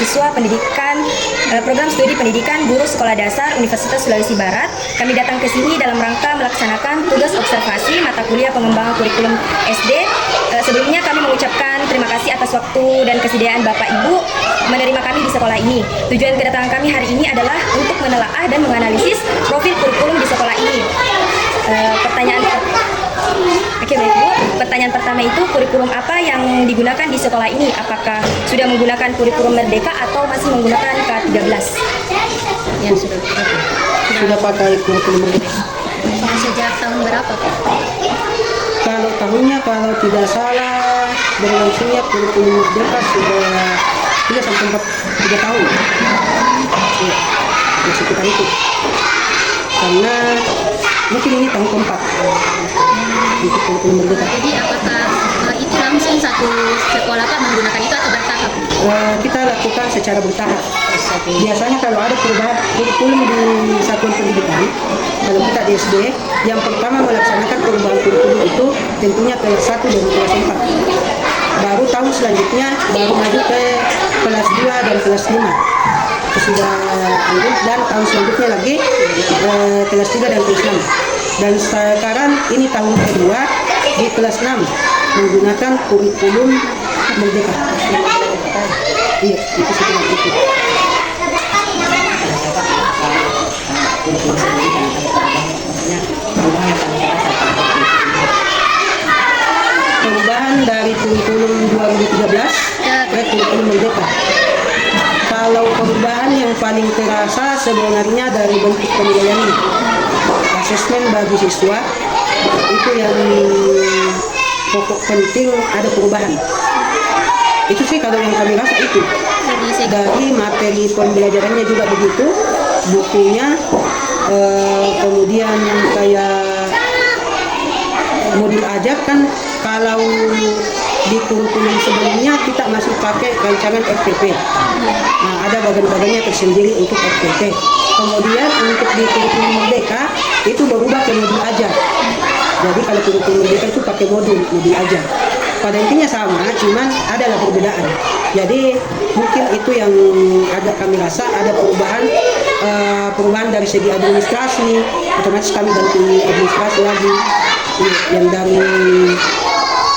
mahasiswa pendidikan program studi pendidikan guru sekolah dasar Universitas Sulawesi Barat. Kami datang ke sini dalam rangka melaksanakan tugas observasi mata kuliah pengembangan kurikulum SD. Sebelumnya kami mengucapkan terima kasih atas waktu dan kesediaan Bapak Ibu menerima kami di sekolah ini. Tujuan kedatangan kami hari ini adalah untuk menelaah dan menganalisis profil kurikulum di sekolah ini. Pertanyaan pertama itu, kurikulum apa yang digunakan di sekolah ini? Apakah sudah menggunakan kurikulum Merdeka atau masih menggunakan K13? Ya, sudah pakai kurikulum Merdeka. Sejak tahun berapa, Pak? Kalau tahunnya, kalau tidak salah, berlangsungnya kurikulum Merdeka sudah 3 sampai 3 tahun. Ya, sekitar itu. Karena mungkin ini tahun keempat untuk kurikulum Merdeka. Jadi apakah itu langsung satu sekolah Pak menggunakan itu atau bertahap? Kita lakukan secara bertahap. Biasanya kalau ada perubahan kurikulum di satuan pendidikan, kalau kita di SD, yang pertama melaksanakan perubahan kurikulum itu tentunya kelas 1 dan kelas 4. Baru tahun selanjutnya baru maju ke kelas 2 dan kelas 5. Sudah lanjut, dan tahun selanjutnya lagi kelas 3 dan kelas 6. Dan sekarang ini tahun kedua di kelas 6 menggunakan kurikulum Merdeka. Iya, itu seperti itu. Perubahan dari kurikulum 2013 ke kurikulum Merdeka. Kalau perubahan yang paling terasa sebenarnya dari bentuk penilaian, asesmen bagi siswa itu yang pokok penting ada perubahan. Itu sih kalau yang kami rasa itu. Dari materi pembelajarannya juga begitu, bukunya, kemudian kayak modul ajar kan kalau di kurikulum sebelumnya kita masih pakai rancangan FPP. Nah, ada bagian-bagiannya tersendiri untuk FPP. Kemudian untuk di kurikulum Merdeka itu berubah ke modul ajar. Jadi kalau kurikulum Merdeka itu pakai modul ajar. Pada intinya sama, cuman adalah perbedaan. Jadi mungkin itu yang agak kami rasa ada perubahan dari segi administrasi. Otomatis kami ganti administrasi lagi. Yang dari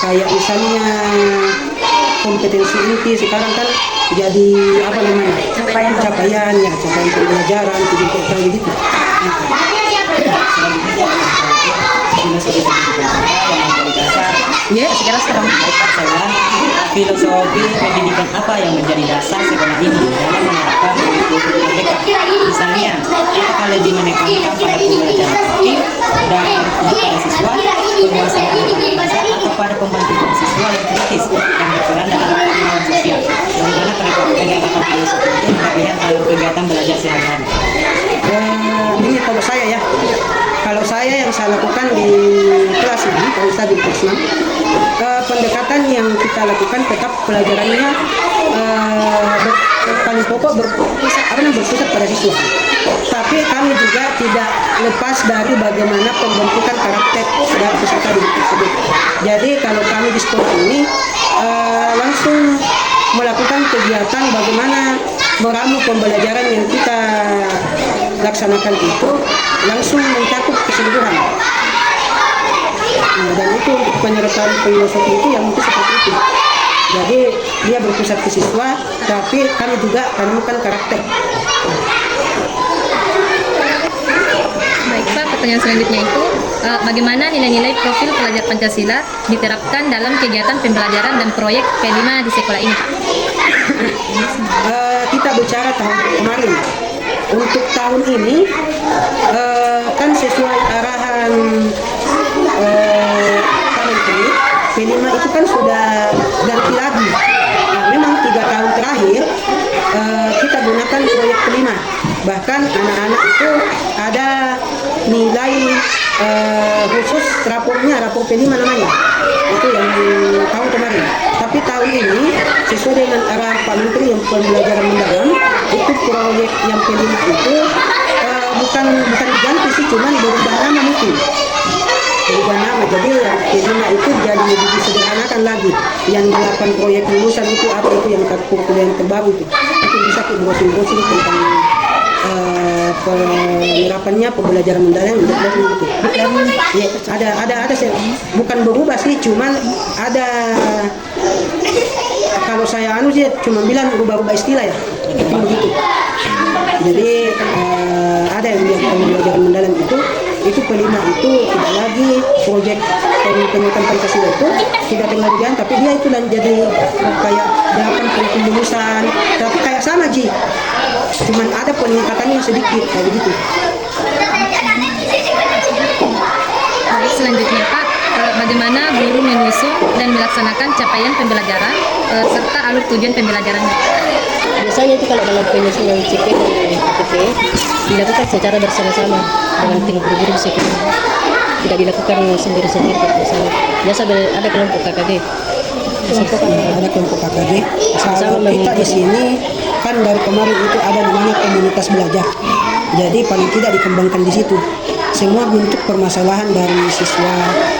kayak misalnya kompetensi inti sekarang kan jadi apa namanya capaian pembelajaran gitu. Ya, sekarang saya filosofi pendidikan apa yang menjadi dasar sekolah ini dalam menerapkan kurikulum Merdeka. Misalnya, apakah lebih menekankan pada pembelajaran aktif dan pada siswa, penguasaan bahasa, atau pada pembentukan siswa yang kritis dan berperan dalam perkembangan sosial. Bagaimana penerapan filosofi itu terlihat dalam kegiatan belajar sehari-hari? Ini kalau saya yang saya lakukan di kelas ini, kalau saya di kelas 6, pendekatan yang kita lakukan tetap pelajarannya paling pokok berpusat pada siswa. Tapi kami juga tidak lepas dari bagaimana pembentukan karakter dari peserta didik tersebut. Jadi kalau kami di sekolah ini langsung melakukan kegiatan bagaimana meramu pembelajaran yang kita laksanakan itu langsung mencakup keseluruhan. Nah, dan itu untuk penyertaan filosofi itu yang itu seperti itu. Jadi dia berpusat ke siswa, tapi kami juga menemukan karakter. Baik Pak, pertanyaan selanjutnya itu bagaimana nilai-nilai profil pelajar Pancasila diterapkan dalam kegiatan pembelajaran dan proyek P5 di sekolah ini, Pak? Kita bicara tahun kemarin. Untuk tahun ini kan sesuai arahan Pak Menteri, P5 itu kan sudah ganti lagi. Nah, memang 3 tahun terakhir kita gunakan proyek P5. Bahkan anak-anak itu ada nilai khusus rapornya, rapor P5 namanya. Itu yang tahun kemarin. Tapi tahun ini sesuai dengan arahan Pak Menteri yang pembelajaran mendalam, itu proyek yang P5 itu bukan diganti sih, cuman berubah nama mungkin. Berubah nama. Jadi yang kelima itu jadi lebih disederhanakan lagi. Yang 8 proyek lulusan itu apa itu yang kurikulum yang terbaru itu bisa ke browsing tentang penerapannya pembelajaran mendalang untuk learning itu. Ya, ada bukan berubah sih, cuman ada kalau saya sih cuma bilang rubah-rubah istilah ya, begitu. Jadi ada yang pembelajaran mendalam itu kelima itu tidak lagi proyek pendidikan Pancasila itu tidak pengajian, tapi dia itu dan jadi kayak 8 kurikulum lulusan, tapi kayak sama Ji, cuman ada peningkatannya sedikit kayak begitu. Baik, selanjutnya Pak, bagaimana guru menyusun dan melaksanakan capaian pembelajaran serta alur tujuan pembelajarannya? Biasanya itu kalau dalam penyusunan CP dan ATP dilakukan secara bersama-sama dengan tim guru-guru sekolah. Tidak dilakukan sendiri-sendiri misalnya. Biasa ada kelompok KKG. Ada kelompok KKG. Kalau kita di sini kan dari kemarin itu ada namanya komunitas belajar. Jadi paling tidak dikembangkan di situ. Semua bentuk permasalahan dari siswa,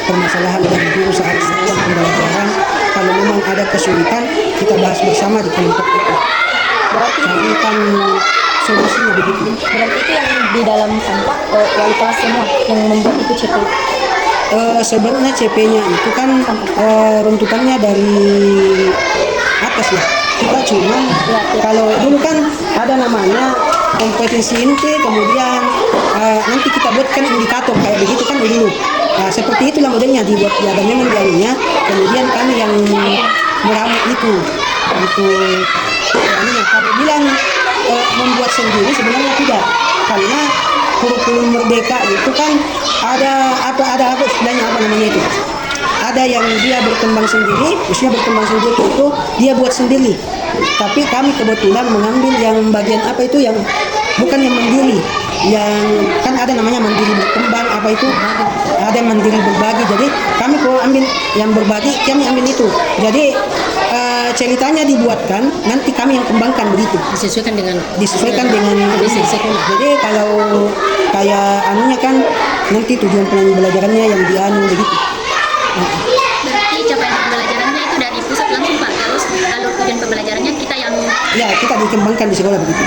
permasalahan dari guru saat melakukan pembelajaran. Kalau memang ada kesulitan, kita bahas bersama di kelompok itu. Carikan solusinya begitu. Berarti itu yang di dalam sampah wali kelas semua yang membuat itu CP. Sebenarnya CP-nya itu kan runtutannya dari atas ya. Kita cuma kalau dulu kan ada namanya kompetensi inti, kemudian nanti kita buatkan indikator kayak begitu kan dulu. Seperti itulah modelnya dibuat ya, dan memang dianunya. Kemudian kami yang meramu itu untuk kalau bilang membuat sendiri sebenarnya tidak, karena kurikulum merdeka itu kan ada istilahnya apa namanya itu, ada yang dia berkembang sendiri, usia berkembang sendiri itu dia buat sendiri, tapi kami kebetulan mengambil yang bagian apa itu yang bukan yang mandiri, yang kan ada namanya mandiri berkembang apa itu, ada mandiri berbagi, jadi kami kalau ambil yang berbagi kami ambil itu, jadi ceritanya dibuatkan, nanti kami yang kembangkan begitu. Disesuaikan dengan kondisi sekolah. Jadi kalau kayak anunya kan nanti tujuan pembelajarannya yang dianu begitu. Berarti capaian pembelajarannya itu dari pusat langsung Pak, terus alur tujuan pembelajarannya kita yang Ya, kita dikembangkan di sekolah begitu.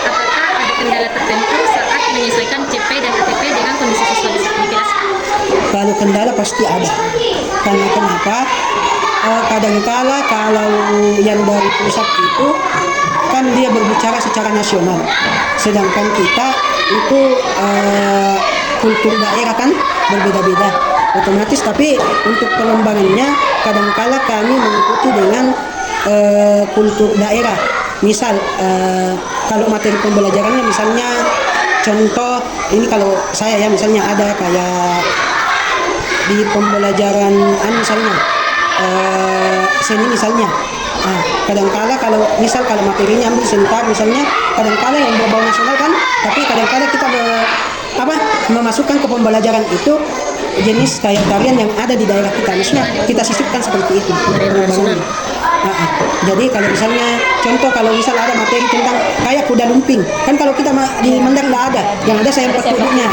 apakah ada kendala tertentu saat menyesuaikan CP dan ATP dengan kondisi siswa di kelas? Kalau kendala pasti ada. Karena kenapa? Kadangkala kalau yang dari pusat itu kan dia berbicara secara nasional, sedangkan kita itu kultur daerah kan berbeda-beda otomatis, tapi untuk pengembangannya kadangkala kami mengikuti dengan kultur daerah. Misal kalau materi pembelajarannya misalnya contoh ini, kalau saya ya misalnya ada kayak di pembelajaran misalnya seni misalnya, kadangkala kalau materinya ambil sebentar misalnya, kadangkala yang berbau nasional kan, tapi kadangkala kita memasukkan ke pembelajaran itu jenis kayak tarian yang ada di daerah kita, maksudnya kita sisipkan seperti itu. Jadi kalau misalnya contoh kalau misal ada materi tentang kayak kuda lumping, kan kalau kita di Mandang nggak ada, yang ada saya empat duduknya,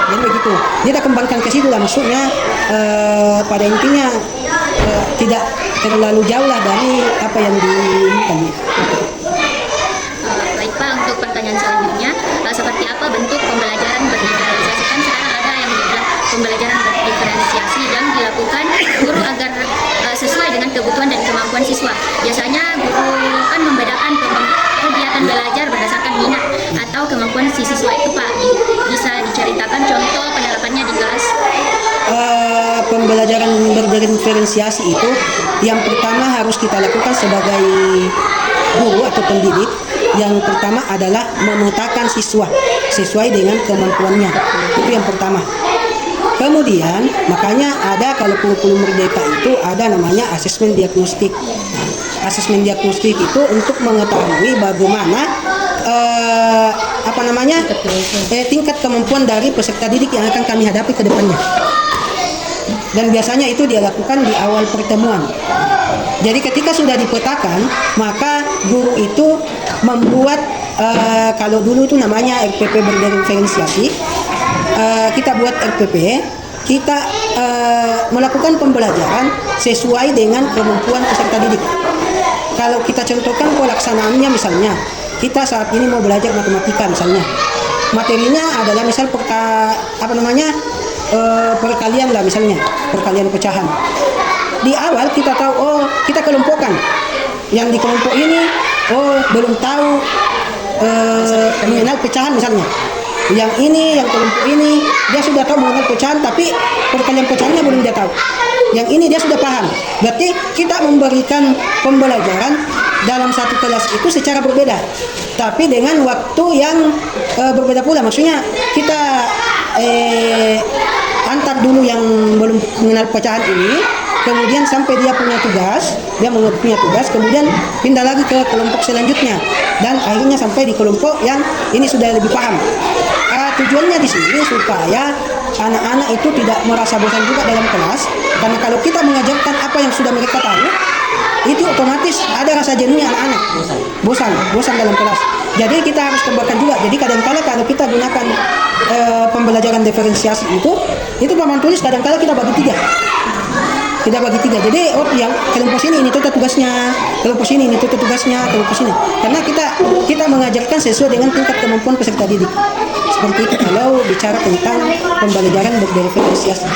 jadi begitu. Kita kembangkan ke situ lah, maksudnya pada intinya tidak terlalu jauh lah dari apa yang diinginkan. Baik Pak, untuk pertanyaan selanjutnya, seperti apa bentuk pembelajaran berdiferensiasi? Kan sekarang ada yang dibilang pembelajaran berdiferensiasi yang dilakukan guru agar sesuai dengan kebutuhan dan kemampuan siswa. Biasanya guru kan membedakan kegiatan belajar berdasarkan minat atau kemampuan si siswa itu Pak. Bisa diceritakan contoh penerapannya di kelas? Pembelajaran berdiferensiasi itu yang pertama harus kita lakukan sebagai guru atau pendidik. Yang pertama adalah memetakan siswa sesuai dengan kemampuannya, itu yang pertama. Kemudian makanya ada kalau kurikulum merdeka itu ada namanya asesmen diagnostik. Asesmen diagnostik itu untuk mengetahui bagaimana tingkat kemampuan dari peserta didik yang akan kami hadapi ke depannya. Dan biasanya itu dia lakukan di awal pertemuan. Jadi ketika sudah dipetakan, maka guru itu membuat kalau dulu itu namanya RPP berdiferensiasi, kita buat RPP, kita melakukan pembelajaran sesuai dengan kemampuan peserta didik. Kalau kita contohkan pelaksanaannya, misalnya kita saat ini mau belajar matematika misalnya, materinya adalah misal perkalian lah, misalnya perkalian pecahan. Di awal kita tahu, oh kita kelompokkan, yang di kelompok ini belum tahu mengenal pecahan misalnya. Yang ini, yang kelompok ini, dia sudah tahu mengenal pecahan, tapi perkalian pecahannya belum dia tahu. Yang ini dia sudah paham. Berarti kita memberikan pembelajaran dalam satu kelas itu secara berbeda, tapi dengan waktu yang berbeda pula. Maksudnya kita antar dulu yang belum mengenal pecahan ini, kemudian sampai dia punya tugas, kemudian pindah lagi ke kelompok selanjutnya, dan akhirnya sampai di kelompok yang ini sudah lebih paham. Tujuannya di sini supaya anak-anak itu tidak merasa bosan juga dalam kelas, karena kalau kita mengajarkan apa yang sudah mereka tahu, itu otomatis ada rasa jenuhnya anak-anak, bosan dalam kelas. Jadi kita harus kembangkan juga. Jadi kadang-kala kalau kita gunakan pembelajaran diferensiasi itu papan tulis kadang-kala kita bagi tiga. Jadi yang kelompok sini ini tuh tugasnya, kelompok sini ini tuh tugasnya, kelompok sini. Karena kita mengajarkan sesuai dengan tingkat kemampuan peserta didik. Seperti itu kalau bicara tentang pembelajaran berdiferensiasi.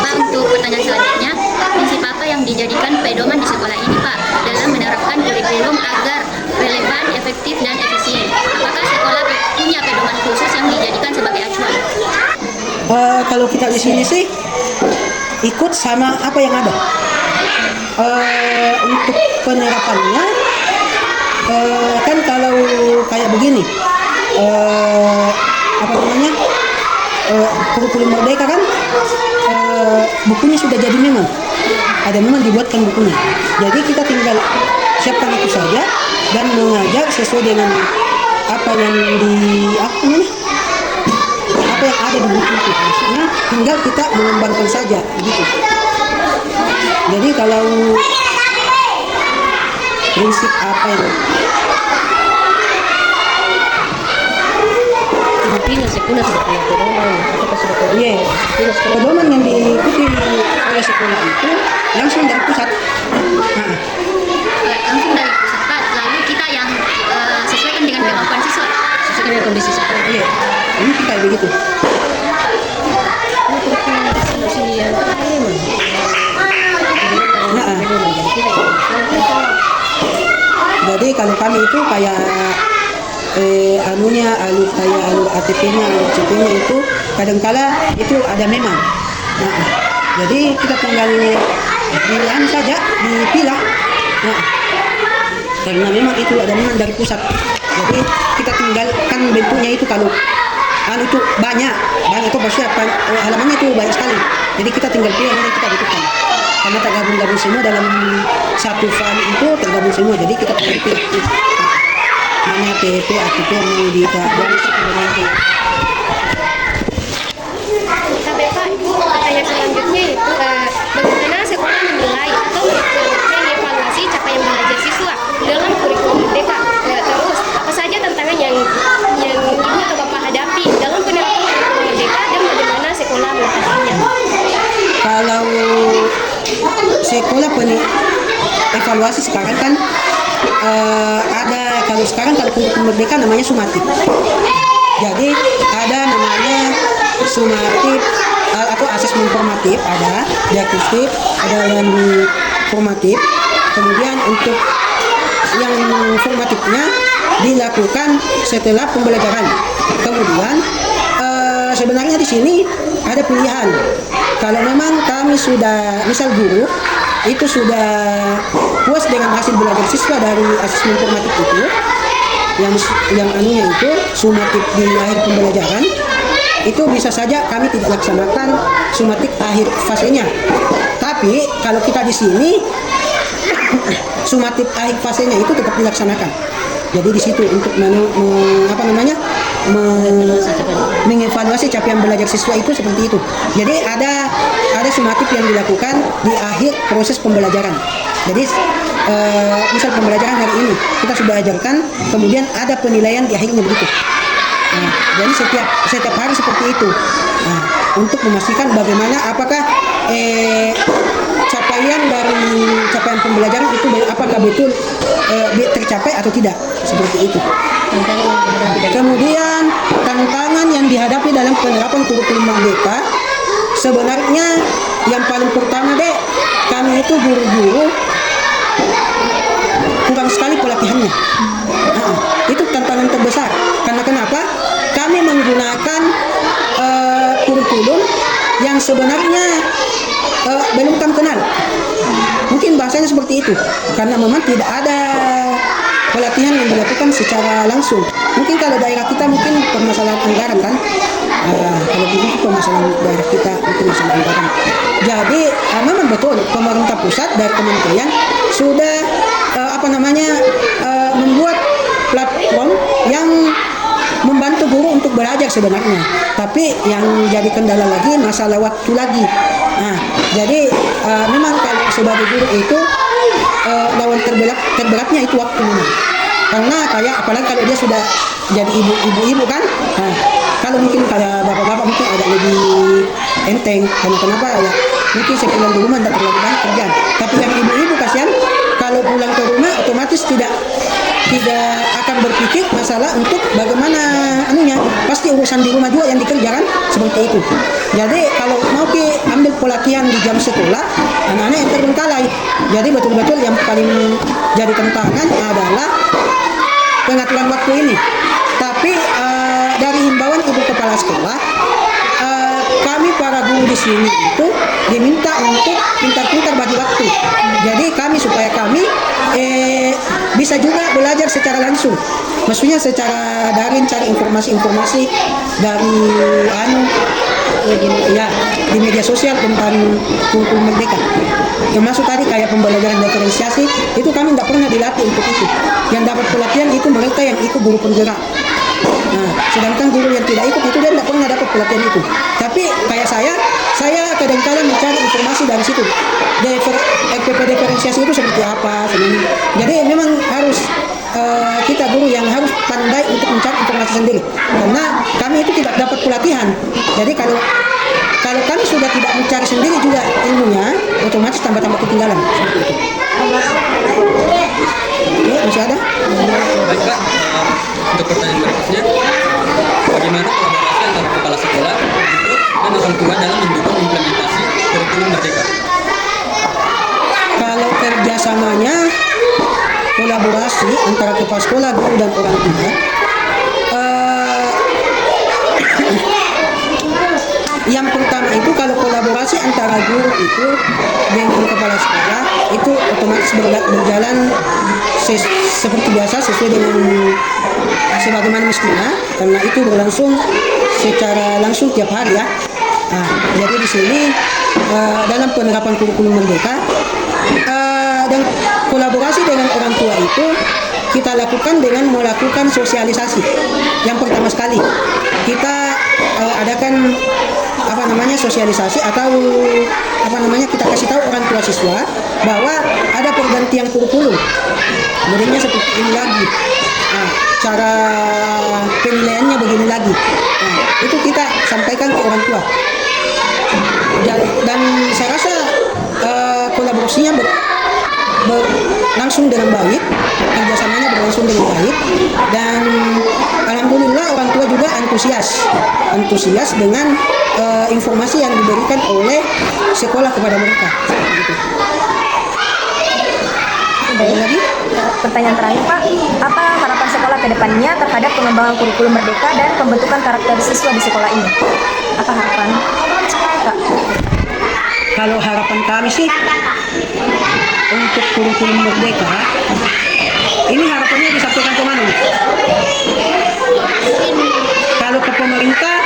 Pak, untuk pertanyaan selanjutnya, prinsip apa yang dijadikan pedoman di sekolah ini, Pak, dalam menerapkan kurikulum agar relevan, efektif, dan efisien? Apakah sekolah punya pedoman khusus yang dijadikan sebagai acuan? Kalau kita di sini sih ikut sama apa yang ada. Untuk penerapannya kan kalau kayak begini, kurikulum merdeka kan bukunya sudah jadi, memang dibuatkan bukunya. Jadi kita tinggal siapkan itu saja dan mengajar sesuai dengan apa yang ada di buku itu. Maksudnya tinggal kita mengembangkan saja gitu. Jadi kalau prinsip apa yang Artinya sekolah sudah punya pedoman, apakah sudah punya? Iya, pedoman yang diikuti oleh sekolah itu langsung dari pusat. Langsung dari pusat, Pak. Lalu kita yang sesuaikan dengan kemampuan siswa. Sesuai dengan kondisi sekolah. Iya, ini kayak begitu. Jadi kalau kami itu kayak alur ATP-nya, alur CP-nya itu kadangkala itu ada memang. Jadi kita tinggal pilihan saja, dipilah. Karena memang itu ada memang dari pusat. Jadi kita tinggalkan bentuknya itu, kalau itu banyak itu maksudnya halamannya itu banyak sekali. Jadi kita tinggal pilih yang kita butuhkan. Karena tergabung semua dalam satu file itu, tergabung semua. Jadi kita pilih mana TP, ATP yang mau dikabari sebenarnya. Tapi Pak, pertanyaan selanjutnya itu bagaimana sekolah menilai atau mengevaluasi capaian belajar siswa dalam kurikulum merdeka? Terus apa saja tantangan yang Ibu atau Bapak hadapi dalam penerapan kurikulum merdeka dan bagaimana sekolah mengatasinya? Kalau sekolah evaluasi sekarang kan kalau kurikulum merdeka namanya sumatif. Jadi ada namanya sumatif atau asesmen formatif, ada diagnostik, ada yang formatif. Kemudian untuk yang formatifnya dilakukan setelah pembelajaran. Kemudian sebenarnya di sini ada pilihan. Kalau memang kami sudah, misal guru itu sudah puas dengan hasil belajar siswa dari asesmen formatif itu, yang anunya itu sumatif di akhir pembelajaran, itu bisa saja kami tidak laksanakan sumatif akhir fasenya. Tapi kalau kita di sini sumatif akhir fasenya itu tetap dilaksanakan. Jadi di situ untuk mengevaluasi capaian belajar siswa itu seperti itu. Jadi ada sumatif yang dilakukan di akhir proses pembelajaran. Jadi misal pembelajaran hari ini kita sudah ajarkan, kemudian ada penilaian di akhirnya begitu. Nah, jadi setiap hari seperti itu. Nah, untuk memastikan bagaimana apakah capaian pembelajaran itu apakah betul tercapai atau tidak, seperti itu. Kemudian tantangan yang dihadapi dalam penerapan kurikulum merdeka, sebenarnya yang paling pertama kami itu guru-guru kurang sekali pelatihannya. Nah, itu tantangan terbesar. Karena kenapa? Kami menggunakan kurikulum yang sebenarnya belum kami kenal. Mungkin bahasanya seperti itu. Karena memang tidak ada pelatihan yang dilakukan secara langsung. Mungkin kalau daerah kita mungkin permasalahan anggaran kan. Kalau ini permasalahan daerah kita mungkin masalah anggaran. Jadi memang betul pemerintah pusat dari kementerian sudah membuat platform yang membantu guru untuk belajar sebenarnya. Tapi yang jadi kendala lagi masalah waktu lagi. Nah, jadi memang kalau sebagai guru itu lawan terberatnya itu waktu memang. Karena kayak apalagi kalau dia sudah jadi ibu kan. Nah, kalau mungkin kayak bapak-bapak mungkin agak lebih enteng. Karena kenapa ya? Mungkin sepulang di rumah tidak terlalu banyak kerjaan. Tapi yang ibu-ibu kasihan kalau pulang ke rumah otomatis tidak akan berpikir masalah untuk bagaimana pasti urusan di rumah juga yang dikerjakan seperti itu. Jadi kalau mau ambil pelatihan di jam sekolah, anak-anak yang terbengkalai. Jadi betul-betul yang paling jadi tantangan adalah pengaturan waktu ini. Tapi dari himbauan ibu kepala sekolah, kami para guru di sini itu diminta untuk pintar-pintar bagi waktu. Jadi supaya kami bisa juga belajar secara langsung. Maksudnya secara daring cari informasi-informasi dari di media sosial tentang kurikulum merdeka. Termasuk tadi kayak pembelajaran diferensiasi itu kami tidak pernah dilatih untuk itu. Yang dapat pelatihan itu mereka yang ikut guru penggerak. Nah, sedangkan guru yang tidak ikut itu dia tidak pernah dapat pelatihan itu. Tapi kayak saya kadang-kadang mencari informasi dari situ. FPP diferensiasi itu seperti apa sebenarnya. Jadi memang harus kita guru yang harus pandai untuk mencari informasi sendiri. Karena kami itu tidak dapat pelatihan. Jadi kalau kami sudah tidak mencari sendiri juga ilmunya, otomatis tambah-tambah ketinggalan. Ya, masih ada? Baik Pak, untuk pertanyaan berikutnya, bagaimana kolaborasi antara kepala sekolah, guru, dan orang tua dalam mendukung implementasi kurikulum merdeka? Kalau kerjasamanya kolaborasi antara kepala sekolah, guru, dan orang tua, yang pertama itu kalau kolaborasi antara guru itu dengan kepala sekolah itu otomatis berjalan seperti biasa sesuai dengan sebagaimana mestinya, karena itu berlangsung secara langsung tiap hari ya. Nah, jadi di sini dalam penerapan kurikulum merdeka dan kolaborasi dengan orang tua itu kita lakukan dengan melakukan sosialisasi. Yang pertama sekali kita adakan sosialisasi atau kita kasih tahu orang tua siswa bahwa ada pergantian kurikulum. Modelnya seperti ini lagi. Nah, cara penilaiannya begini lagi. Nah, itu kita sampaikan ke orang tua. Dan saya rasa kolaborasinya berlangsung dengan baik, kerjasamanya berlangsung dengan baik, dan alhamdulillah orang tua juga antusias dengan informasi yang diberikan oleh sekolah kepada mereka. Baik, lagi pertanyaan terakhir Pak, apa harapan sekolah ke depannya terhadap pengembangan kurikulum merdeka dan pembentukan karakter siswa di sekolah ini? Apa harapan Pak? Kalau harapan kami sih untuk kurikulum merdeka, ini harapannya disampaikan ke mana? Kalau ke pemerintah,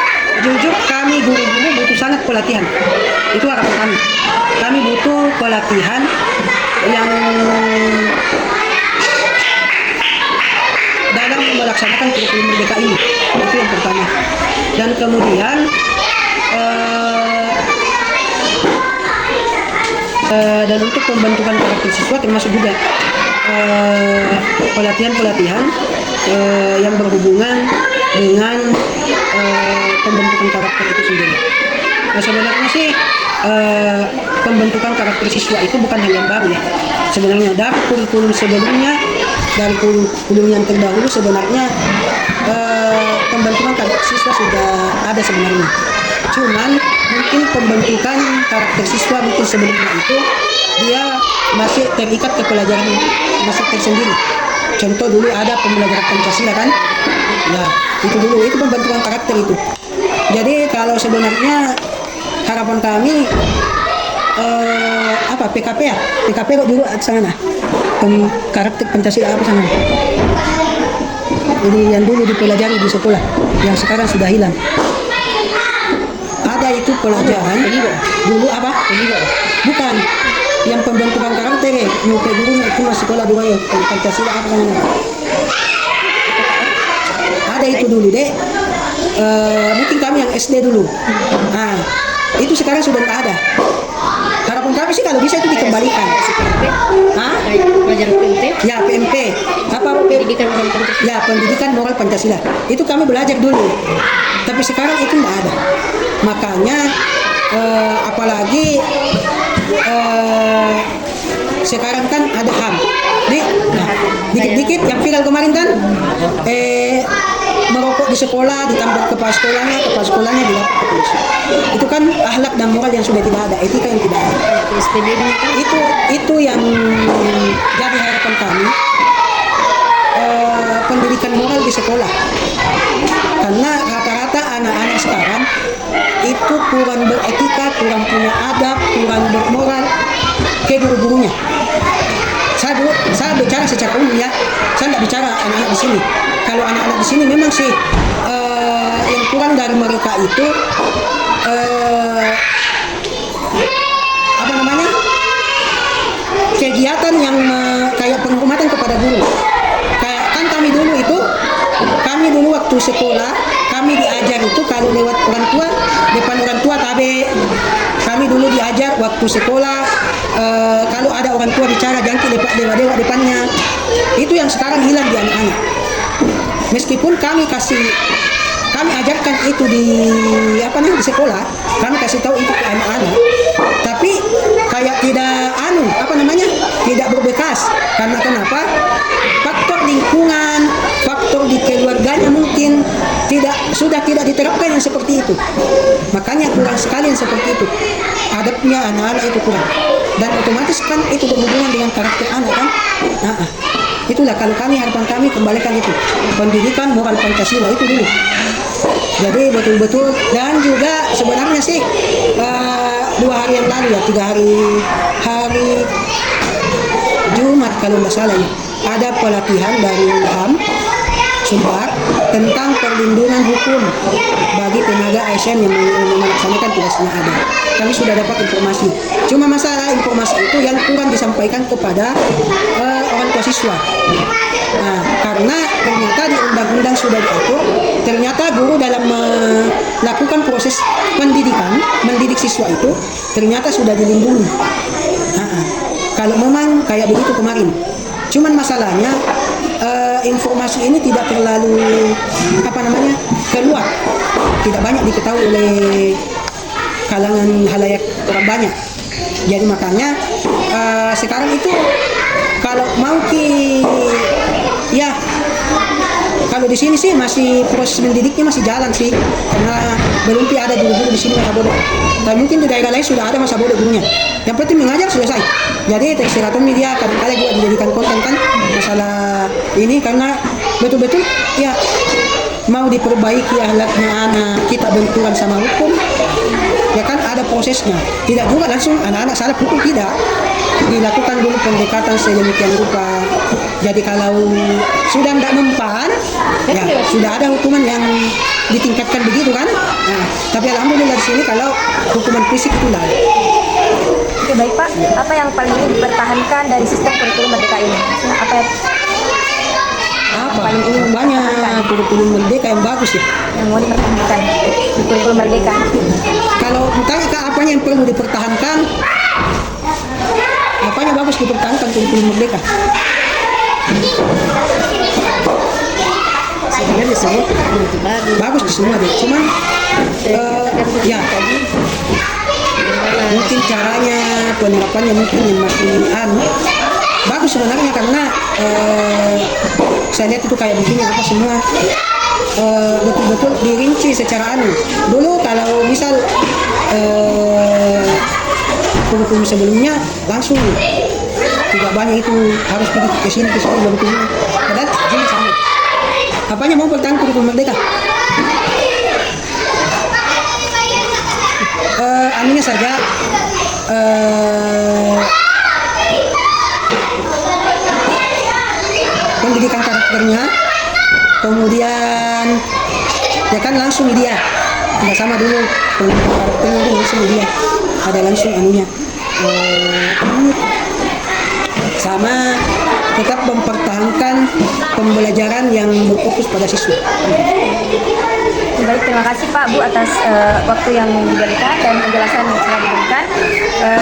jujur kami guru-guru butuh sangat pelatihan. Itu harapan kami. Kami butuh pelatihan yang dalam melaksanakan kurikulum merdeka ini. Itu yang pertama. Dan kemudian dan untuk pembentukan karakter siswa termasuk juga pelatihan-pelatihan yang berhubungan dengan pembentukan karakter itu sendiri. Nah, sebenarnya sih pembentukan karakter siswa itu bukan hal yang baru ya. Sebenarnya dari kurikulum sebelumnya, dari kurikulum yang terdahulu sebenarnya pembentukan karakter siswa sudah ada sebenarnya. Cuman mungkin pembentukan karakter siswa mungkin sebelumnya itu dia masih terikat ke pelajaran masih tersendiri. Contoh dulu ada pembelajaran Pancasila kan? Ya, itu dulu itu pembentukan karakter itu. Jadi kalau sebenarnya harapan kami PKP ya? PKP kok dulu sana. Karakter Pancasila apa sana? Jadi yang dulu dipelajari di sekolah, yang sekarang sudah hilang. Ada itu pelajaran dulu apa? Bukan. Yang pembentukan karakter ya, nyukai dulu itu masih sekolah dua ya, Pancasila apa namanya? Ada itu dulu deh. Mungkin kami yang SD dulu. Nah, itu sekarang sudah nggak ada. Harapan kami sih kalau bisa itu dikembalikan. Pelajaran PMP. Ya PMP. Apa Pendidikan moral Pancasila. Ya pendidikan moral Pancasila. Itu kami belajar dulu. Tapi sekarang itu nggak ada. Makanya apalagi sekarang kan ada HAM. Dikit-dikit yang viral kemarin kan merokok di sekolah, ditambah kepala sekolahnya dilapor ke polisi. Itu kan akhlak dan moral yang sudah tidak ada, etika yang tidak ada. Itu yang jadi harapan kami, pendidikan moral di sekolah. Karena rata-rata anak-anak sekarang itu kurang beretika, kurang punya adab, kurang bermoral ke guru-gurunya. Saya bicara secara umum ya, saya tidak bicara anak-anak di sini. Kalau anak-anak di sini memang sih yang kurang dari mereka itu kegiatan yang kayak penghormatan kepada guru. Kayak kan kami dulu waktu sekolah kami diajar itu kalau lewat orang tua, depan orang tua kami dulu diajar waktu sekolah kalau ada orang tua bicara jangan dewa-dewa depannya. Itu yang sekarang hilang di anak-anak. Meskipun kami ajarkan itu di sekolah, kami kasih tahu itu ke anak-anak, tapi kayak tidak berbekas. Karena kenapa? Faktor lingkungan, faktor di keluarganya mungkin sudah tidak diterapkan yang seperti itu. Makanya kurang sekali yang seperti itu. Adabnya anak-anak itu kurang. Dan otomatis kan itu berhubungan dengan karakter anak kan? Itulah kalau harapan kami kembalikan itu pendidikan moral Pancasila itu dulu. Jadi betul-betul, dan juga sebenarnya sih 2 hari yang lalu ya, 3 hari Jumat kalau nggak salah ya, ada pelatihan dari HAM Sumbar tentang perlindungan hukum bagi tenaga ASN yang melaksanakan tugasnya ada. Kami sudah dapat informasi. Cuma masalah informasi itu yang kurang disampaikan kepada orang tua siswa. Nah, karena ternyata di undang-undang sudah diatur, ternyata guru dalam melakukan proses mendidik siswa itu ternyata sudah dilindungi. Kalau memang kayak begitu kemarin. Cuman masalahnya informasi ini tidak terlalu keluar, tidak banyak diketahui oleh kalangan halayak orang banyak. Jadi makanya sekarang itu kalau mau kalau di sini sih masih proses mendidiknya masih jalan sih, karena belum ada guru-guru di sini masa bodoh. Dan mungkin di daerah lain sudah ada masa bodoh gurunya. Yang penting mengajar selesai. Jadi terserah media kadang-kadang juga dijadikan konten kan masalah ini, karena betul-betul ya mau diperbaiki akhlaknya anak, kita benturan sama hukum, ya kan ada prosesnya. Tidak juga langsung anak-anak salah hukum, tidak. Dilakukan dulu pendekatan sedemikian rupa. Jadi kalau sudah tidak mempan, ya sudah ada hukuman yang ditingkatkan begitu kan. Nah, tapi alhamdulillah di sini kalau hukuman fisik itu lah. Oke, baik Pak, apa yang paling ingin dipertahankan dari sistem kurikulum Merdeka ini? Paling ingin banyak kurikulum Merdeka yang bagus ya. Yang mau dipertahankan di kurikulum Merdeka. Kalau ditanya ke apanya yang perlu dipertahankan, apanya bagus dipertahankan kurikulum Merdeka? Sebenarnya semua itu bagus. Bagus di semua deh, cuman ya mungkin caranya penerapannya mungkin yang makin bagus sebenarnya, karena saya lihat itu kayak begini apa semua betul-betul dirinci secara dulu kalau misal kurikulum sebelumnya langsung tidak banyak itu harus pergi ke sini baru ke sini, padahal gini sama apanya mau tentang kurikulum merdeka anunya saja pendidikan karakternya, kemudian ya kan langsung dia nggak sama dulu pendidikan karakternya itu langsung dia ada langsung anunya sama tetap mempertahankan pembelajaran yang berfokus pada siswa. Baik, terima kasih Pak Bu atas waktu yang diberikan dan penjelasan yang telah diberikan.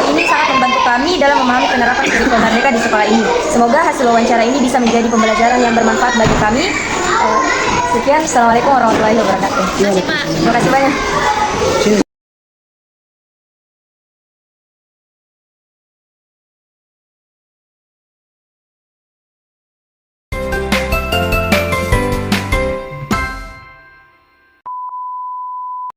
Ini sangat membantu kami dalam memahami penerapan kurikulum merdeka di sekolah ini. Semoga hasil wawancara ini bisa menjadi pembelajaran yang bermanfaat bagi kami. Sekian, Assalamualaikum warahmatullahi wabarakatuh. Terima kasih Pak. Terima kasih banyak.